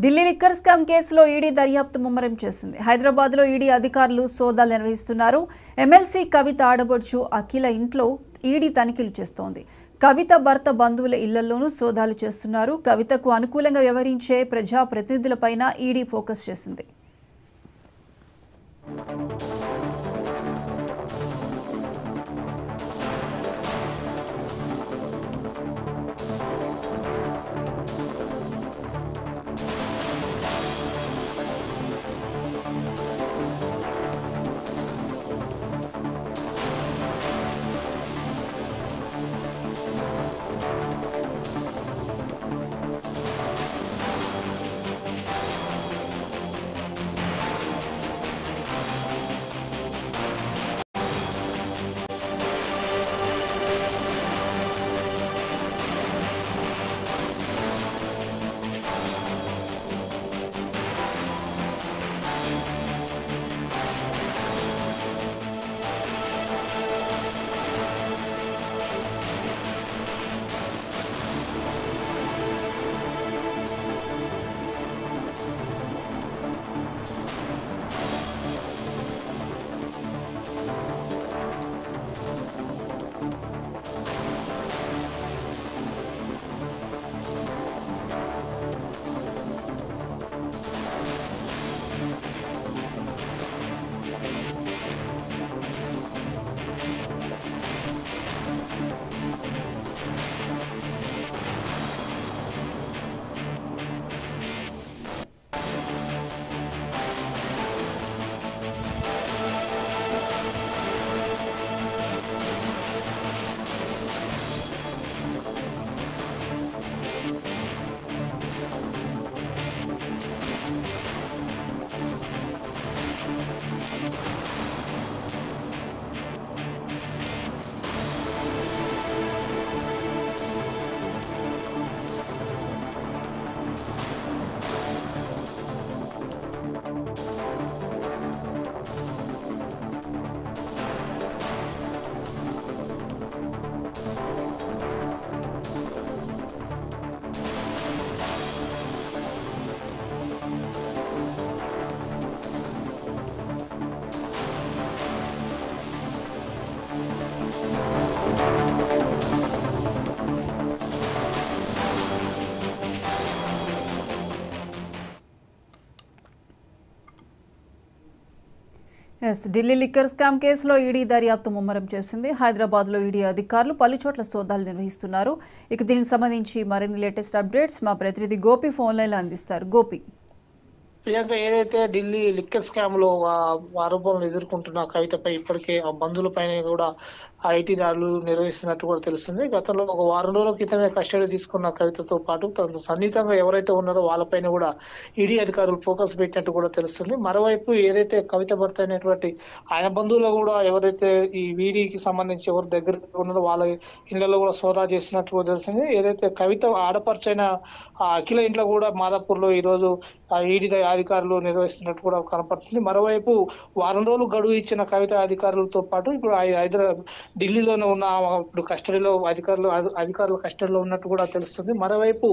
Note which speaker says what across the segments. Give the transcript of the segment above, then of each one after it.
Speaker 1: Delhi liquor scam కేసులో ED దర్యాప్తు ముమ్మరం చేసింది. హైదరాబాద్లో ఈడీ అధికారులు సోదాలు నిర్వహిస్తున్నారు. ఎమ్మెల్సీ కవిత ఆడబొడుచు అఖిల ఇంట్లో ఈడీ తనిఖీలు చేస్తోంది. కవిత భర్త బంధువుల ఇళ్లలోనూ సోదాలు చేస్తున్నారు. కవితకు అనుకూలంగా వ్యవహరించే ప్రజాప్రతినిధులపైన ఈడీ ఫోకస్ చేసింది. ఢిల్లీ లిక్కర్ స్కామ్ కేసులో ఈడీ దర్యాప్తు ముమ్మరం చేసింది. హైదరాబాద్లో ఈడీ అధికారులు పలుచోట్ల సోదాలు నిర్వహిస్తున్నారు. ఇక దీనికి సంబంధించి మరిన్ని లేటెస్ట్ అప్డేట్స్ మా ప్రతినిధి గోపి ఫోన్ లైన్లో అందిస్తారు. గోపి,
Speaker 2: ప్రియాంక, ఏదైతే ఢిల్లీ లిక్కర్ స్కామ్ లో ఆరోపణలు ఎదుర్కొంటున్న కవితపై ఇప్పటికే ఆ బంధువుల పైన కూడా ఐటీ దాడులు నిర్వహిస్తున్నట్టు కూడా తెలుస్తుంది. గతంలో ఒక వారం రోజుల క్రితమే కస్టడీ తీసుకున్న కవితతో పాటు తనకు సన్నిహితంగా ఎవరైతే ఉన్నారో వాళ్ళపైన కూడా ఈడీ అధికారులు ఫోకస్ పెట్టినట్టు కూడా తెలుస్తుంది. మరోవైపు ఏదైతే కవిత భర్త అయినటువంటి ఆయన బంధువులు కూడా ఎవరైతే ఈ ఈడీకి సంబంధించి ఎవరు దగ్గర ఉన్నారో వాళ్ళ ఇళ్లలో కూడా సోదా చేస్తున్నట్టు కూడా తెలుస్తుంది. ఏదైతే కవిత ఆడపడుచైన అఖిల ఇంట్లో కూడా మాదాపూర్ లో ఈ రోజు ఈడీ అధికారులు నిర్వహిస్తున్నట్టు కూడా కనపడుతుంది. మరోవైపు వారం రోజులు గడువు ఇచ్చిన కవిత అధికారులతో పాటు ఇప్పుడు ఢిల్లీలోనే ఉన్న ఇప్పుడు కస్టడీలో అధికారుల కస్టడీలో ఉన్నట్టు కూడా తెలుస్తుంది. మరోవైపు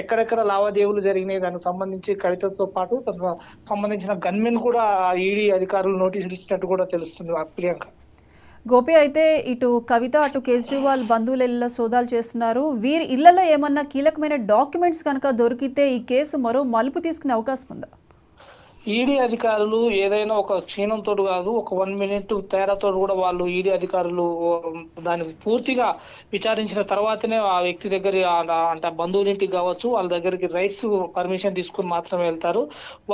Speaker 2: ఎక్కడెక్కడ లావాదేవీలు జరిగినాయి దానికి సంబంధించి కవితతో పాటు తనకు సంబంధించిన గన్మెన్ కూడా ఈడీ అధికారులు నోటీసులు ఇచ్చినట్టు కూడా తెలుస్తుంది. ప్రియాంక,
Speaker 1: గోపి, అయితే ఇటు కవిత అటు కేజ్రీవాల్ బంధువుల ఇళ్ల సోదాలు చేస్తున్నారు. వీరి ఇళ్లలో ఏమన్నా కీలకమైన డాక్యుమెంట్స్ కనుక దొరికితే ఈ కేసు మరో మలుపు తీసుకునే అవకాశం ఉందా?
Speaker 2: ఈడీ అధికారులు ఏదైనా ఒక క్షీణంతో కాదు, ఒక 1 మినిట్ తేడాతో కూడా వాళ్ళు ఈడీ అధికారులు దాన్ని పూర్తిగా విచారించిన తర్వాతనే ఆ వ్యక్తి దగ్గర అంటే బంధువుల ఇంటికి కావచ్చు వాళ్ళ దగ్గరికి రైట్స్ పర్మిషన్ తీసుకుని మాత్రమే వెళ్తారు.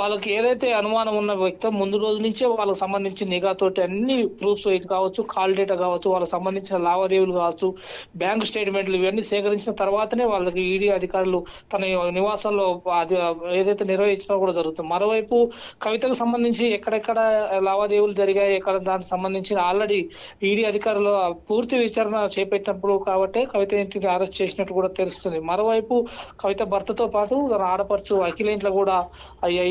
Speaker 2: వాళ్ళకి ఏదైతే అనుమానం ఉన్న వ్యక్తి ముందు రోజు నుంచే వాళ్ళకి సంబంధించి నిఘాతోటి అన్ని ప్రూఫ్స్ కావచ్చు, కాల్ డేటా కావచ్చు, వాళ్ళకి సంబంధించిన లావాదేవీలు కావచ్చు, బ్యాంక్ స్టేట్మెంట్లు ఇవన్నీ సేకరించిన తర్వాతనే వాళ్ళకి ఈడీ అధికారులు తన నివాసంలో ఏదైతే నిర్వహించినా కూడా జరుగుతుంది. మరోవైపు కవితకు సంబంధించి ఎక్కడెక్కడ లావాదేవీలు జరిగాయి, ఎక్కడ దానికి సంబంధించి ఆల్రెడీ ఈడీ అధికారులు పూర్తి విచారణ చేపట్టినప్పుడు కాబట్టి కవిత ఇంటిని అరెస్ట్ చేసినట్టు కూడా తెలుస్తుంది. మరోవైపు కవిత భర్తతో పాటు తన ఆడపడుచు అఖిల ఇంట్లో కూడా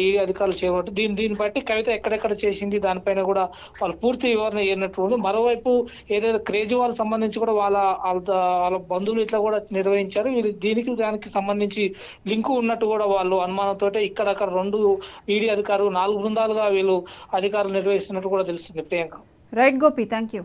Speaker 2: ఈడీ అధికారులు చేయబట్టి దీన్ని బట్టి కవిత ఎక్కడెక్కడ చేసింది దానిపైన కూడా వాళ్ళు పూర్తి వివరణ ఇవ్వనట్టు. మరోవైపు ఏదైతే కేజ్రీవాల్ సంబంధించి కూడా వాళ్ళ బంధువులు ఇట్లా కూడా నిర్వహించారు. దానికి సంబంధించి లింకు ఉన్నట్టు కూడా వాళ్ళు అనుమానంతో ఇక్కడక్కడ 2 ఈడీ అధికారులు 4 బృందాలుగా వీళ్ళు అధికారులు నిర్వహిస్తున్నట్టు కూడా తెలుస్తుంది. Priyanka.
Speaker 1: Right Gopi, thank you.